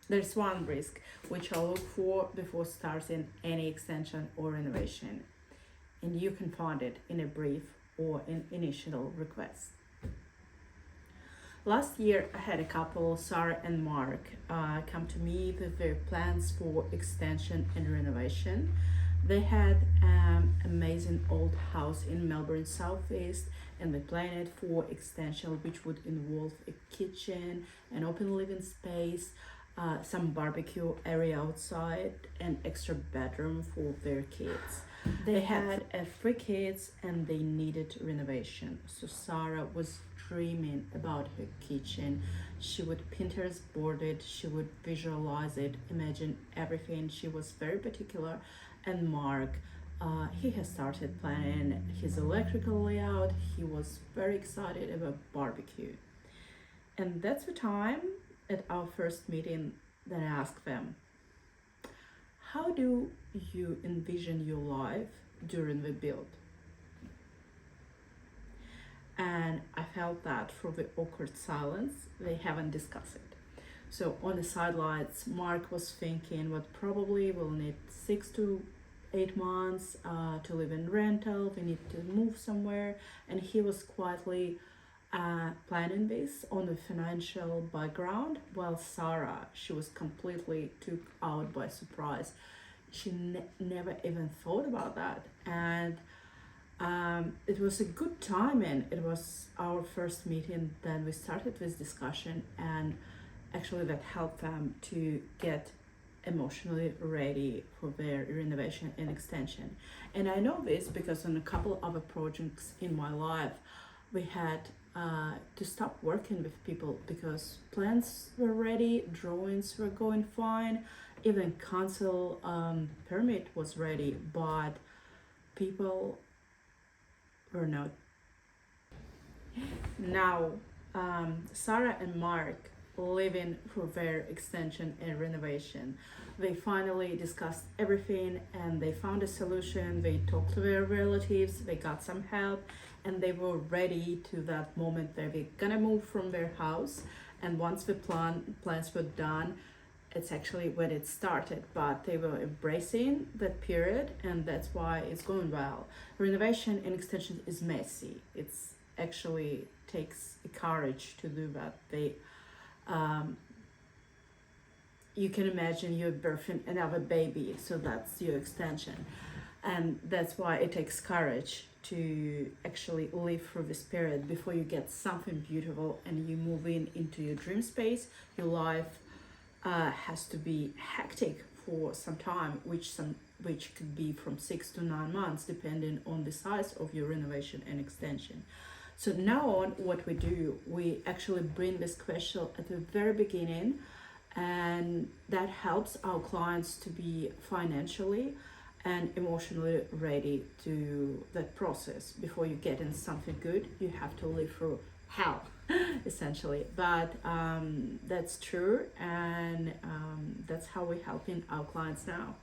There's one risk which I look for before starting any extension or renovation, and you can find it in a brief or an initial request. Last year, I had a couple, Sara and Mark, come to me with their plans for extension and renovation. They had an amazing old house in Melbourne Southeast, and they planned it for extension, which would involve a kitchen, an open living space, some barbecue area outside, and extra bedroom for their kids. They had 3 kids and they needed renovation. So Sara was dreaming about her kitchen. She would Pinterest board it, she would visualize it, imagine everything. She was very particular. And Mark, he has started planning his electrical layout. He was very excited about barbecue. And that's the time at our first meeting that I asked them, how do you envision your life during the build? And I felt that through the awkward silence, they haven't discussed it. So on the sidelines, Mark was thinking what probably we'll need 6 to 8 months to live in rental, we need to move somewhere, and he was quietly planning this on a financial background, while Sara, she was completely took out by surprise. She never even thought about that, and it was a good timing. It was our first meeting, then we started this discussion, and actually that helped them to get emotionally ready for their renovation and extension. And I know this because on a couple other projects in my life, we had to stop working with people because plans were ready, drawings were going fine, even council permit was ready, but people were not. Now, Sara and Mark living for their extension and renovation. They finally discussed everything and they found a solution. They talked to their relatives, they got some help, and they were ready to that moment where they're gonna move from their house. And once the plans were done, it's actually when it started, but they were embracing that period, and that's why it's going well. Renovation and extension is messy. It's actually takes courage to do that. You can imagine you're birthing another baby, so that's your extension, and that's why it takes courage to actually live through this period before you get something beautiful and you move into your dream space. Your life has to be hectic for some time, which could be from 6 to 9 months depending on the size of your renovation and extension. So now on, what we do, we actually bring this question at the very beginning, and that helps our clients to be financially and emotionally ready to that process. Before you get in something good, you have to live through hell, essentially. But that's true, and that's how we're helping our clients now.